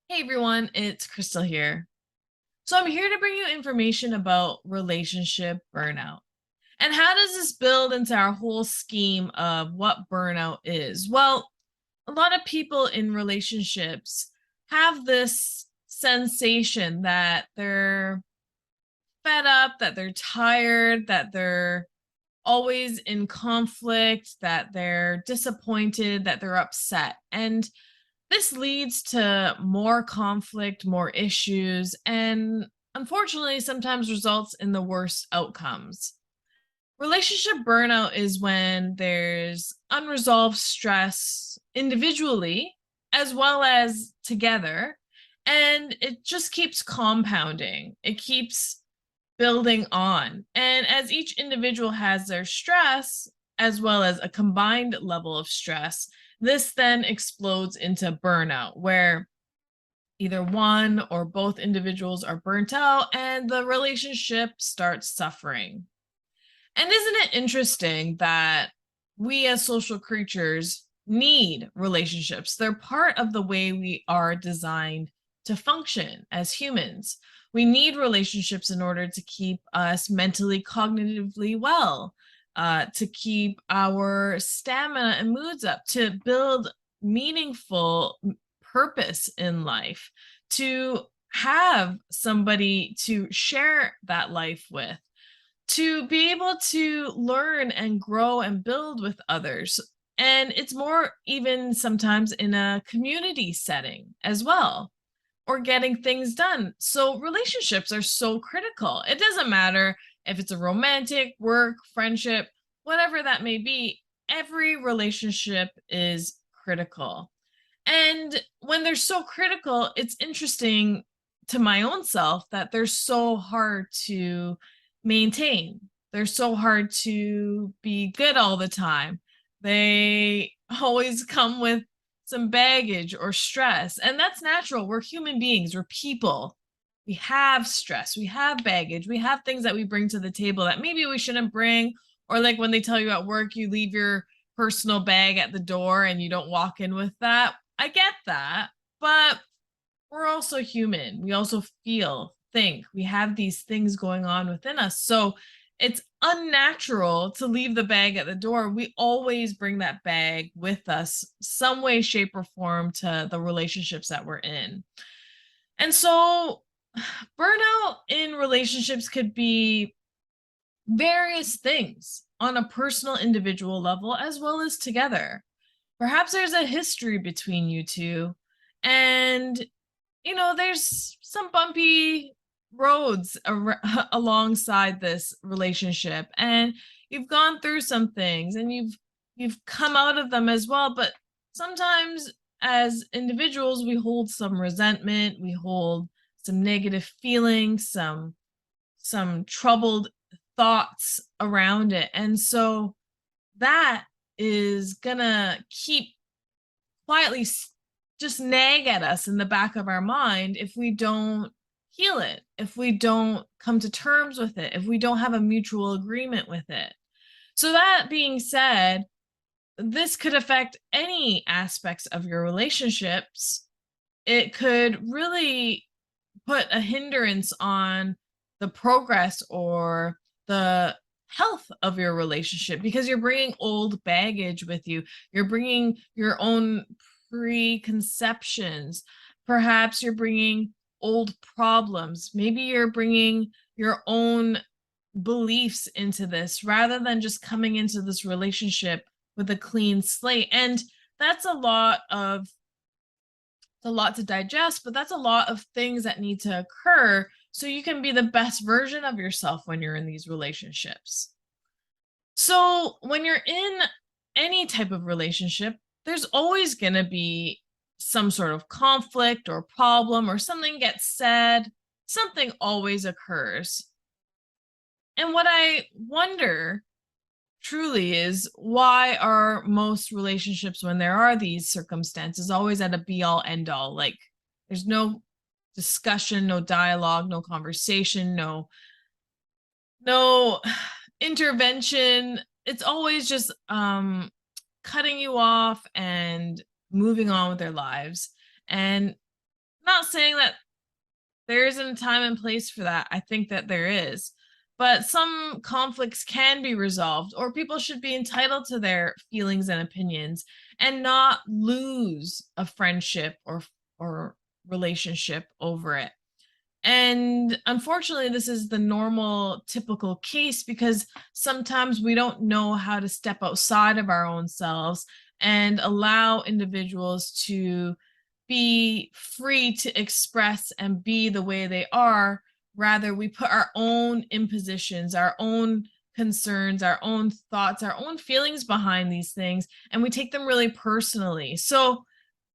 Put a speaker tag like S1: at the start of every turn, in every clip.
S1: Hey everyone, it's Crystal here. So I'm here to bring you information about relationship burnout. And how does this build into our whole scheme of what burnout is? Well, a lot of people in relationships have this sensation that they're fed up, that they're tired, that they're always in conflict, that they're disappointed, that they're upset. And this leads to more conflict, more issues, and unfortunately, sometimes results in the worst outcomes. Relationship burnout is when there's unresolved stress individually as well as together, and it just keeps compounding. It keeps building on. And as each individual has their stress, as well as a combined level of stress, this then explodes into burnout, where either one or both individuals are burnt out and the relationship starts suffering. And isn't it interesting that we as social creatures need relationships? They're part of the way we are designed to function as humans. We need relationships in order to keep us mentally, cognitively well, to keep our stamina and moods up, to build meaningful purpose in life, to have somebody to share that life with, to be able to learn and grow and build with others. And it's more even sometimes in a community setting as well, or getting things done. So relationships are so critical. It doesn't matter if it's a romantic, work, friendship, whatever that may be, every relationship is critical. And when they're so critical, it's interesting to my own self that they're so hard to maintain. They're so hard to be good all the time. They always come with some baggage or stress, and that's natural. We're human beings, we're people. We have stress, we have baggage, we have things that we bring to the table that maybe we shouldn't bring. Or like when they tell you at work, you leave your personal bag at the door and you don't walk in with that. I get that, but we're also human. We also feel, think. We have these things going on within us. So it's unnatural to leave the bag at the door. We always bring that bag with us, some way, shape, or form, to the relationships that we're in. And so burnout in relationships could be various things on a personal, individual level, as well as together. Perhaps there's a history between you two, and there's some bumpy roads alongside this relationship, and you've gone through some things and you've come out of them as well. But sometimes as individuals, we hold some resentment, we hold some negative feelings, some troubled thoughts around it. And so that is gonna keep quietly just nag at us in the back of our mind if we don't heal it, if we don't come to terms with it, if we don't have a mutual agreement with it. So, that being said, this could affect any aspects of your relationships. It could really put a hindrance on the progress or the health of your relationship, because you're bringing old baggage with you. You're bringing your own preconceptions. Perhaps you're bringing old problems. Maybe you're bringing your own beliefs into this rather than just coming into this relationship with a clean slate. And that's a lot to digest, but that's a lot of things that need to occur so you can be the best version of yourself when you're in these relationships. So, when you're in any type of relationship, there's always going to be some sort of conflict or problem, or something gets said, something always occurs. And what I wonder truly is, why are most relationships, when there are these circumstances, always at a be all end all? Like, there's no discussion, no dialogue, no conversation, no intervention. It's always just cutting you off and moving on with their lives. And Not saying that there isn't a time and place for that. I think that there is. But some conflicts can be resolved, or people should be entitled to their feelings and opinions and not lose a friendship or relationship over it. And unfortunately, this is the normal, typical case because sometimes we don't know how to step outside of our own selves and allow individuals to be free to express and be the way they are. Rather, we put our own impositions, our own concerns, our own thoughts, our own feelings behind these things, and we take them really personally. So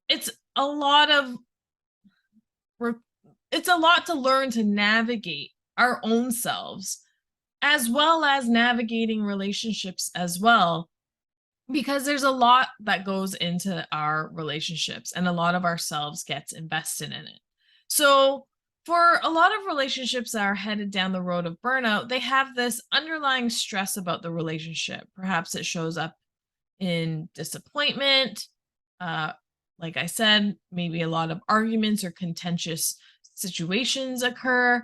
S1: it's a lot of we're it's a lot to learn to navigate our own selves as well as navigating relationships as well, because there's a lot that goes into our relationships and a lot of ourselves gets invested in it. So for a lot of relationships that are headed down the road of burnout, they have this underlying stress about the relationship. Perhaps it shows up in disappointment, uh, like I said, maybe a lot of arguments or contentious situations occur.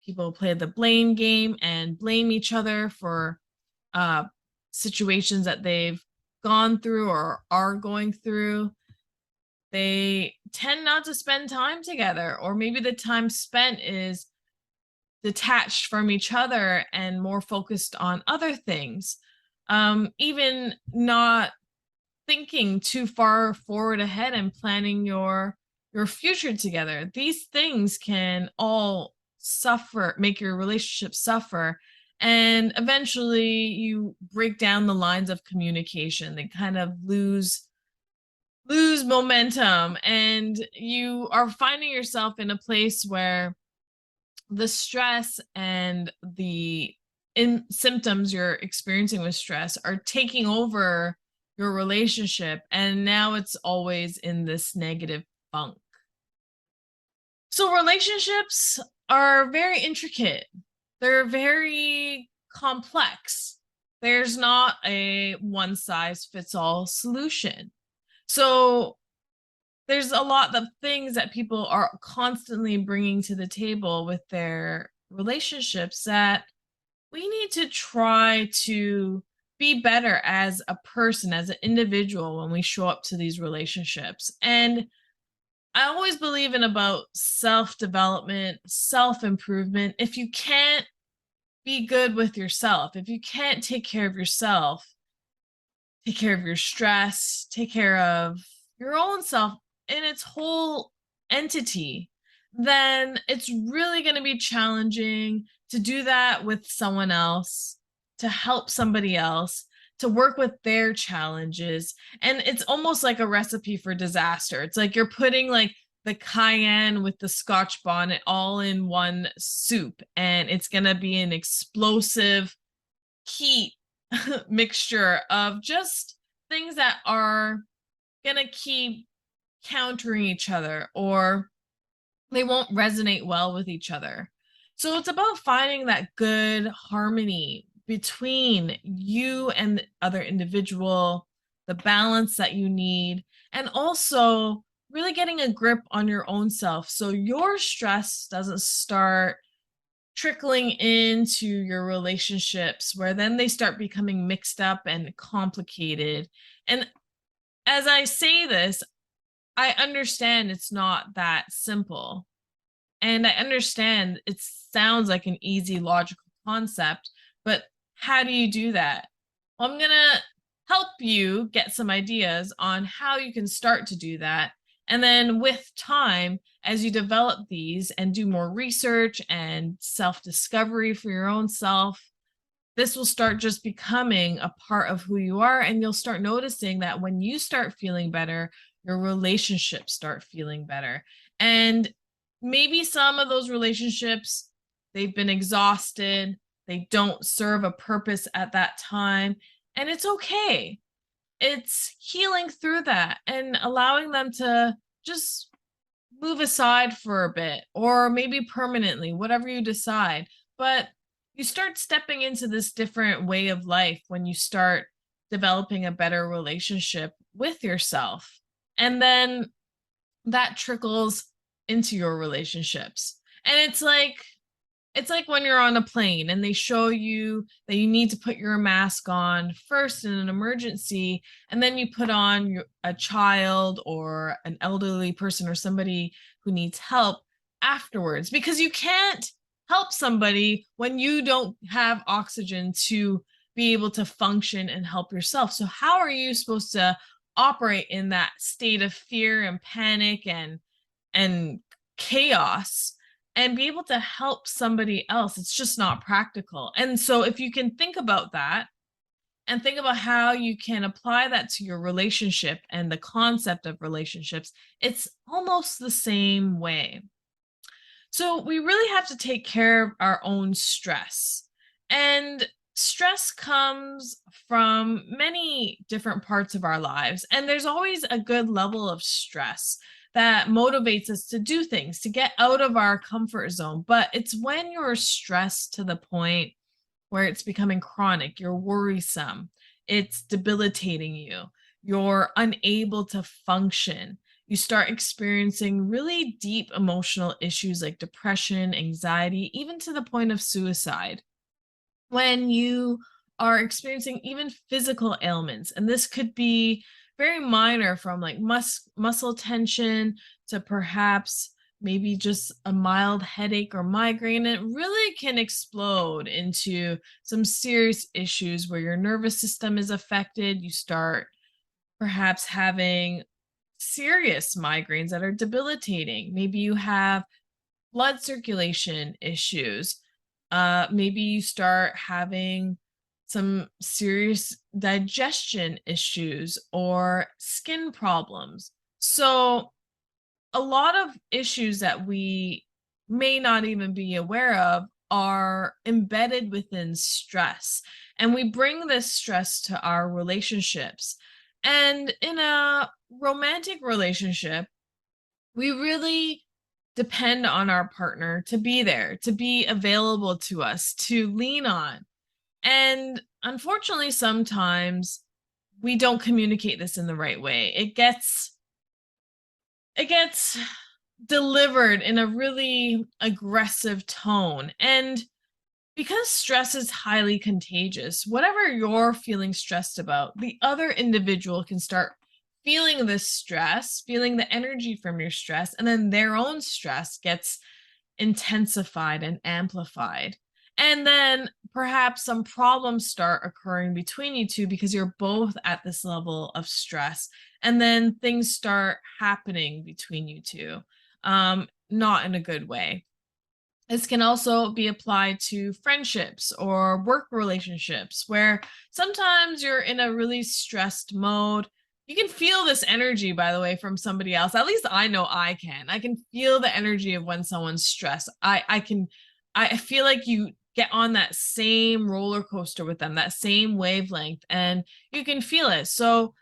S1: People play the blame game and blame each other for uh, situations that they've gone through or are going through. They tend not to spend time together, or maybe the time spent is detached from each other and more focused on other things. Even not thinking too far forward ahead and planning your future together. These things can all make your relationship suffer, and eventually you break down the lines of communication. They kind of lose momentum, and you are finding yourself in a place where the stress and the symptoms you're experiencing with stress are taking over your relationship, and now it's always in this negative funk. So relationships are very intricate. They're very complex. There's not a one size fits all solution. So there's a lot of things that people are constantly bringing to the table with their relationships that we need to try to be better as a person, as an individual, when we show up to these relationships. And I always believe in about self development, self improvement. If you can't be good with yourself, if you can't take care of yourself, take care of your stress, take care of your own self in its whole entity, then it's really going to be challenging to do that with someone else, to help somebody else, to work with their challenges. And it's almost like a recipe for disaster. It's like you're putting like the cayenne with the scotch bonnet all in one soup, and it's going to be an explosive heat mixture of just things that are going to keep countering each other, or they won't resonate well with each other. So it's about finding that good harmony between you and the other individual, the balance that you need, and also really getting a grip on your own self so your stress doesn't start trickling into your relationships, where then they start becoming mixed up and complicated. And as I say this, I understand it's not that simple. And I understand it sounds like an easy logical concept, but how do you do that? Well, I'm going to help you get some ideas on how you can start to do that. And then with time, as you develop these and do more research and self discovery for your own self, this will start just becoming a part of who you are. And you'll start noticing that when you start feeling better, your relationships start feeling better. And maybe some of those relationships, they've been exhausted, they don't serve a purpose at that time, and it's okay. It's healing through that and allowing them to just move aside for a bit, or maybe permanently, whatever you decide. But you start stepping into this different way of life when you start developing a better relationship with yourself. And then that trickles into your relationships. And it's like when you're on a plane and they show you that you need to put your mask on first in an emergency, and then you put on a child or an elderly person or somebody who needs help afterwards, because you can't help somebody when you don't have oxygen to be able to function and help yourself. So how are you supposed to operate in that state of fear and panic and chaos and be able to help somebody else? It's just not practical. And so if you can think about that and think about how you can apply that to your relationship and the concept of relationships, it's almost the same way. So we really have to take care of our own stress. And stress comes from many different parts of our lives. And there's always a good level of stress that motivates us to do things, to get out of our comfort zone. But it's when you're stressed to the point where it's becoming chronic, you're worrisome, it's debilitating you, you're unable to function. You start experiencing really deep emotional issues like depression, anxiety, even to the point of suicide. When you are experiencing even physical ailments, and this could be very minor, from like muscle tension to perhaps maybe just a mild headache or migraine, it really can explode into some serious issues where your nervous system is affected. You start perhaps having serious migraines that are debilitating. Maybe you have blood circulation issues. Maybe you start having some serious digestion issues or skin problems. So, a lot of issues that we may not even be aware of are embedded within stress. And we bring this stress to our relationships. And in a romantic relationship, we really depend on our partner to be there, to be available to us, to lean on. And unfortunately, sometimes we don't communicate this in the right way. It gets delivered in a really aggressive tone. And because stress is highly contagious, whatever you're feeling stressed about, the other individual can start feeling this stress, feeling the energy from your stress, and then their own stress gets intensified and amplified. And then perhaps some problems start occurring between you two because you're both at this level of stress. And then things start happening between you two, not in a good way. This can also be applied to friendships or work relationships where sometimes you're in a really stressed mode. You can feel this energy, by the way, from somebody else. At least I know I can. I can feel the energy of when someone's stressed. I feel like you get on that same roller coaster with them, that same wavelength, and you can feel it. So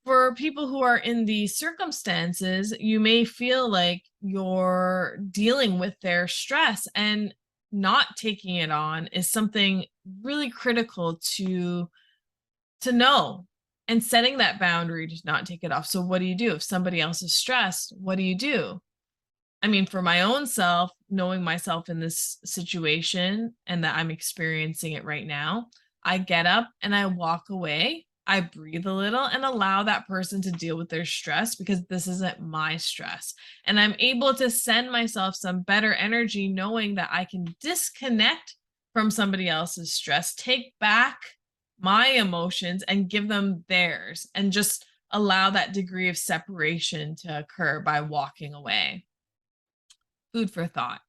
S1: for people who are in these circumstances, you may feel like you're dealing with their stress, and not taking it on is something really critical to know, and setting that boundary to not take it off. So what do you do if somebody else is stressed? What do you do? I mean, for my own self, knowing myself in this situation and that I'm experiencing it right now, I get up and I walk away. I breathe a little and allow that person to deal with their stress, because this isn't my stress. And I'm able to send myself some better energy knowing that I can disconnect from somebody else's stress, take back my emotions and give them theirs, and just allow that degree of separation to occur by walking away. Food for thought.